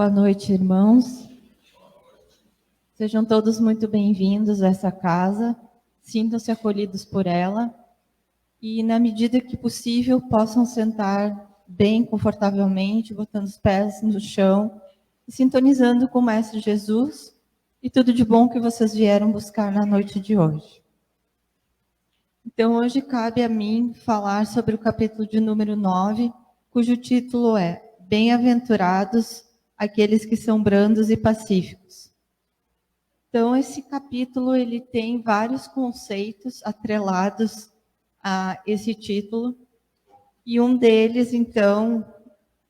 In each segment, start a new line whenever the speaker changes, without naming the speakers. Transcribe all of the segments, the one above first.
Boa noite, irmãos. Sejam todos muito bem-vindos a essa casa. Sintam-se acolhidos por ela e, na medida que possível, possam sentar bem confortavelmente, botando os pés no chão e sintonizando com o Mestre Jesus e tudo de bom que vocês vieram buscar na noite de hoje. Então, hoje cabe a mim falar sobre o capítulo de número 9, cujo título é Bem-aventurados aqueles que são brandos e pacíficos. Então, esse capítulo ele tem vários conceitos atrelados a esse título, e um deles, então,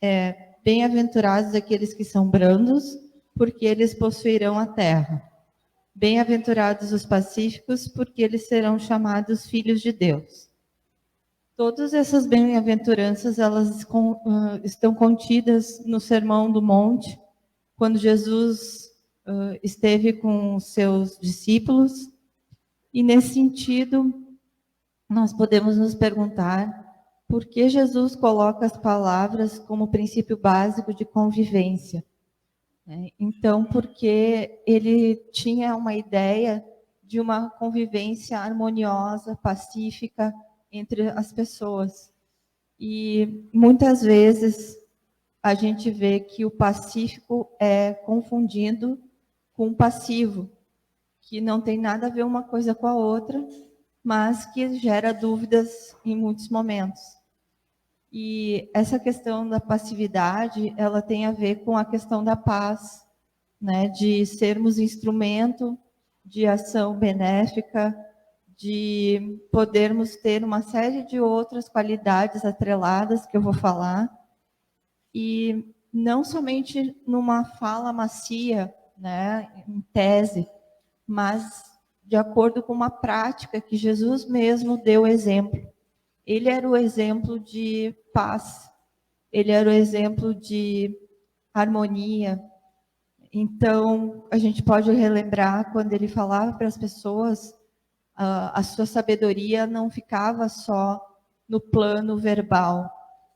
é bem-aventurados aqueles que são brandos, porque eles possuirão a terra. Bem-aventurados os pacíficos, porque eles serão chamados filhos de Deus. Todas essas bem-aventuranças, elas estão contidas no Sermão do Monte, quando Jesus esteve com os seus discípulos. E nesse sentido, nós podemos nos perguntar por que Jesus coloca as palavras como princípio básico de convivência. Então, porque ele tinha uma ideia de uma convivência harmoniosa, pacífica entre as pessoas. E muitas vezes a gente vê que o pacífico é confundido com o passivo, que não tem nada a ver uma coisa com a outra, mas que gera dúvidas em muitos momentos. E essa questão da passividade, ela tem a ver com a questão da paz, né, de sermos instrumento de ação benéfica, de podermos ter uma série de outras qualidades atreladas que eu vou falar, e não somente numa fala macia, né, em tese, mas de acordo com uma prática que Jesus mesmo deu exemplo. Ele era o exemplo de paz, ele era o exemplo de harmonia. Então, a gente pode relembrar quando ele falava para as pessoas, a sua sabedoria não ficava só no plano verbal,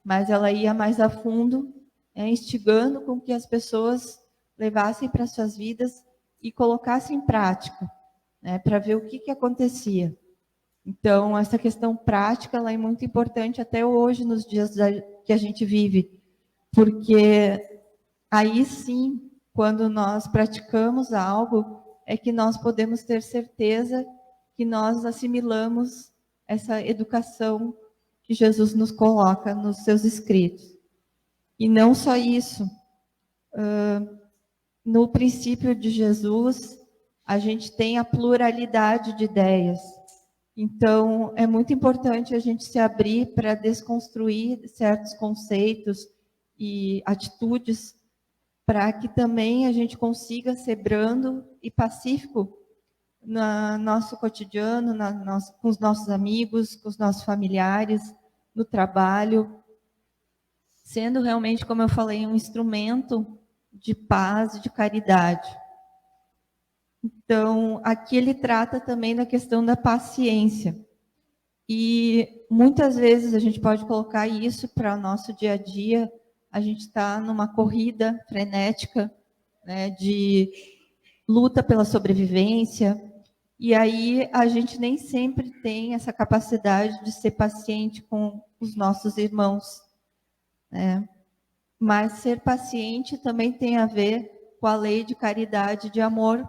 mas ela ia mais a fundo, instigando com que as pessoas levassem para suas vidas e colocassem em prática, para ver o que acontecia. Então, essa questão prática ela é muito importante até hoje, nos dias que a gente vive, porque aí sim, quando nós praticamos algo, é que nós podemos ter certeza que nós assimilamos essa educação que Jesus nos coloca nos seus escritos. E não só isso, no princípio de Jesus, a gente tem a pluralidade de ideias. Então, é muito importante a gente se abrir para desconstruir certos conceitos e atitudes, para que também a gente consiga ser brando e pacífico no nosso cotidiano, com os nossos amigos, com os nossos familiares, no trabalho, sendo realmente, como eu falei, um instrumento de paz e de caridade. Então, aqui ele trata também da questão da paciência. E muitas vezes a gente pode colocar isso para o nosso dia a dia. A gente está numa corrida frenética, né, de luta pela sobrevivência, e aí a gente nem sempre tem essa capacidade de ser paciente com os nossos irmãos, né? Mas ser paciente também tem a ver com a lei de caridade e de amor.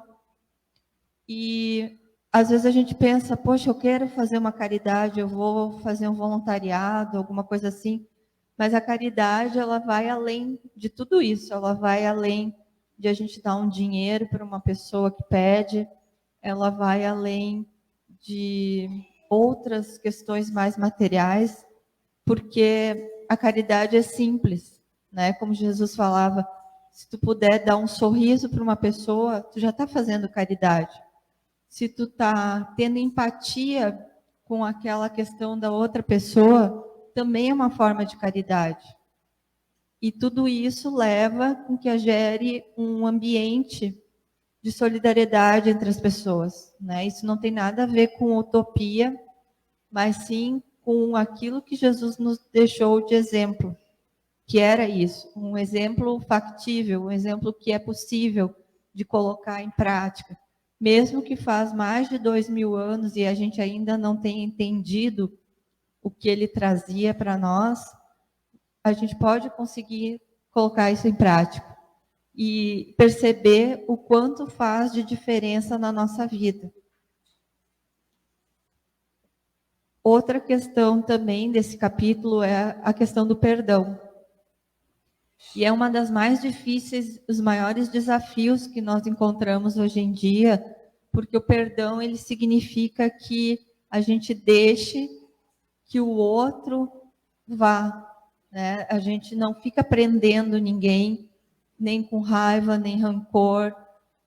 E às vezes a gente pensa, poxa, eu quero fazer uma caridade, eu vou fazer um voluntariado, alguma coisa assim, mas a caridade ela vai além de tudo isso, ela vai além de a gente dar um dinheiro para uma pessoa que pede, ela vai além de outras questões mais materiais, porque a caridade é simples, né? Como Jesus falava, se tu puder dar um sorriso para uma pessoa, tu já está fazendo caridade. Se tu está tendo empatia com aquela questão da outra pessoa, também é uma forma de caridade. E tudo isso leva com que gere um ambiente de solidariedade entre as pessoas, né? Isso não tem nada a ver com utopia, mas sim com aquilo que Jesus nos deixou de exemplo, que era isso, um exemplo factível, um exemplo que é possível de colocar em prática. Mesmo que faz mais de 2000 anos e a gente ainda não tenha entendido o que ele trazia para nós, a gente pode conseguir colocar isso em prática e perceber o quanto faz de diferença na nossa vida. Outra questão também desse capítulo é a questão do perdão. E é uma das mais difíceis, os maiores desafios que nós encontramos hoje em dia, porque o perdão, ele significa que a gente deixe que o outro vá, né? A gente não fica prendendo ninguém, nem com raiva, nem rancor,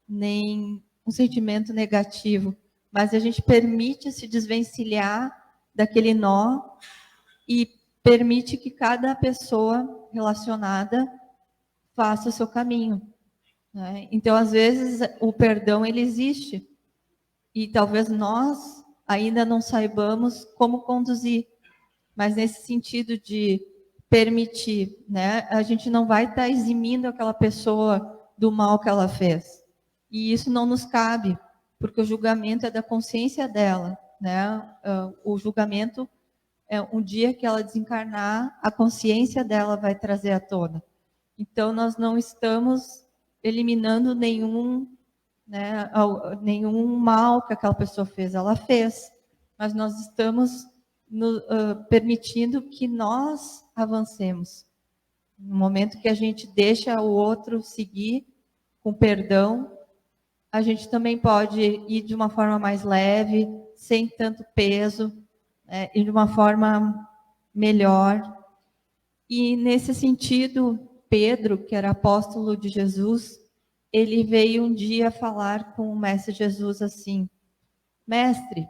nem um sentimento negativo, mas a gente permite se desvencilhar daquele nó e permite que cada pessoa relacionada faça o seu caminho, né? Então, às vezes, o perdão, ele existe, e talvez nós ainda não saibamos como conduzir, mas nesse sentido de permitir, né? A gente não vai estar eximindo aquela pessoa do mal que ela fez. E isso não nos cabe, porque o julgamento é da consciência dela, né? O julgamento é um dia que ela desencarnar, a consciência dela vai trazer à tona. Então, nós não estamos eliminando nenhum, né, nenhum mal que aquela pessoa fez. Ela fez, mas nós estamos permitindo que nós avancemos. No momento que a gente deixa o outro seguir com perdão, a gente também pode ir de uma forma mais leve, sem tanto peso, e de uma forma melhor. E nesse sentido, Pedro, que era apóstolo de Jesus, ele veio um dia falar com o Mestre Jesus assim: Mestre,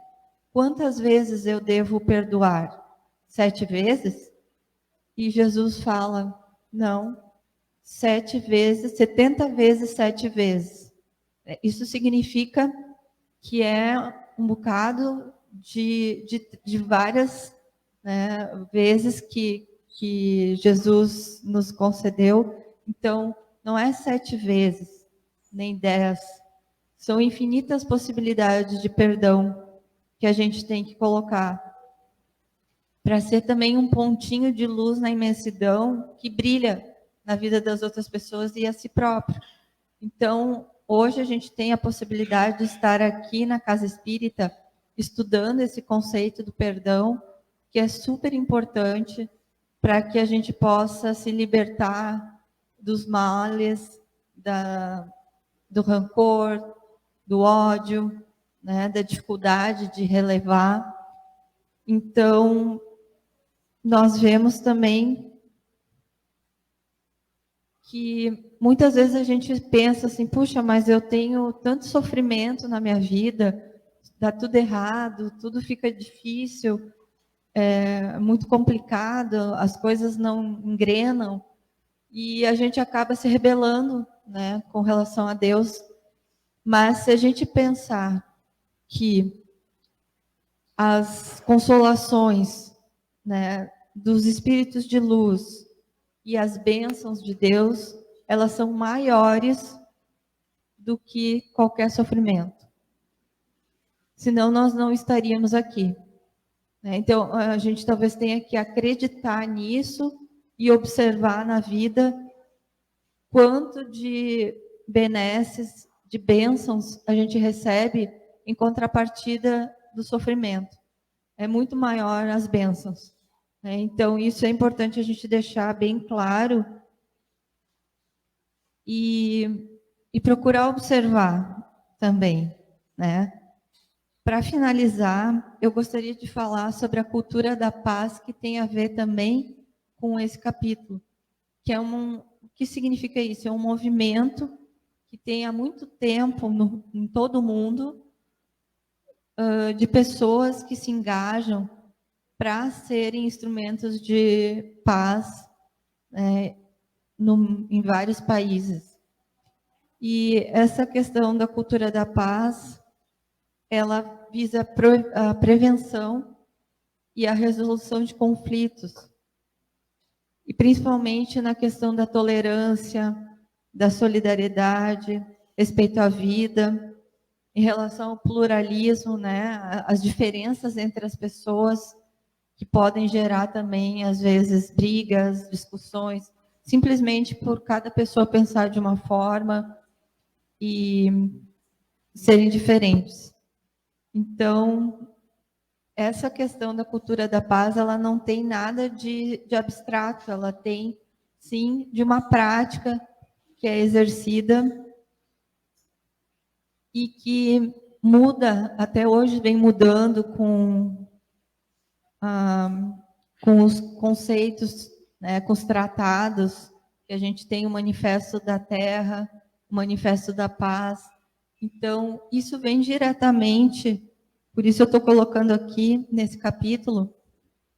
quantas vezes eu devo perdoar? 7 vezes? E Jesus fala: não, 7 vezes, 70 vezes 7 vezes. Isso significa que é um bocado de várias, né, vezes que Jesus nos concedeu. Então, não é 7 vezes, nem 10. São infinitas possibilidades de perdão que a gente tem que colocar, para ser também um pontinho de luz na imensidão que brilha na vida das outras pessoas e a si próprio. Então, hoje a gente tem a possibilidade de estar aqui na Casa Espírita estudando esse conceito do perdão, que é super importante para que a gente possa se libertar dos males, do rancor, do ódio, né, da dificuldade de relevar. Então, nós vemos também que muitas vezes a gente pensa assim: puxa, mas eu tenho tanto sofrimento na minha vida, dá tudo errado, tudo fica difícil, é muito complicado, as coisas não engrenam, e a gente acaba se rebelando, né, com relação a Deus. Mas se a gente pensar que as consolações, né, dos espíritos de luz e as bênçãos de Deus, elas são maiores do que qualquer sofrimento. Senão nós não estaríamos aqui. Então, a gente talvez tenha que acreditar nisso e observar na vida quanto de benesses, de bênçãos a gente recebe em contrapartida do sofrimento. É muito maior as bênçãos. Então, isso é importante a gente deixar bem claro e procurar observar também, né? Para finalizar, eu gostaria de falar sobre a cultura da paz, que tem a ver também com esse capítulo, que é o que significa isso? É um movimento que tem há muito tempo em todo o mundo, de pessoas que se engajam para serem instrumentos de paz, em vários países. E essa questão da cultura da paz, ela visa a prevenção e a resolução de conflitos. e principalmente na questão da tolerância, da solidariedade, respeito à vida, em relação ao pluralismo, né, as diferenças entre as pessoas que podem gerar também, às vezes, brigas, discussões, simplesmente por cada pessoa pensar de uma forma e serem diferentes. Então, essa questão da cultura da paz, ela não tem nada de abstrato, ela tem, sim, de uma prática que é exercida e que muda, até hoje vem mudando com os conceitos, né, com os tratados, que a gente tem o Manifesto da Terra, o Manifesto da Paz. Então, isso vem diretamente, por isso eu estou colocando aqui nesse capítulo,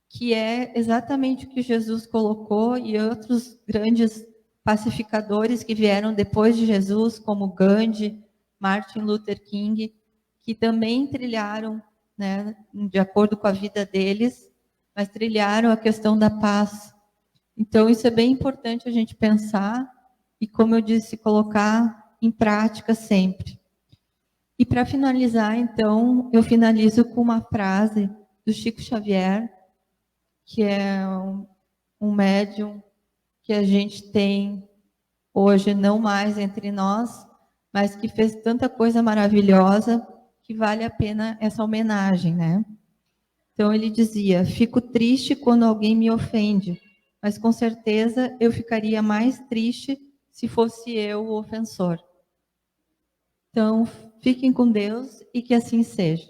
que é exatamente o que Jesus colocou e outros grandes pacificadores que vieram depois de Jesus, como Gandhi, Martin Luther King, que também trilharam, né, de acordo com a vida deles, mas trilharam a questão da paz. Então, isso é bem importante a gente pensar e, como eu disse, colocar em prática sempre. E para finalizar, então, eu finalizo com uma frase do Chico Xavier, que é um médium que a gente tem hoje não mais entre nós, mas que fez tanta coisa maravilhosa que vale a pena essa homenagem, né? Então ele dizia: fico triste quando alguém me ofende, mas com certeza eu ficaria mais triste se fosse eu o ofensor. Então, fiquem com Deus e que assim seja.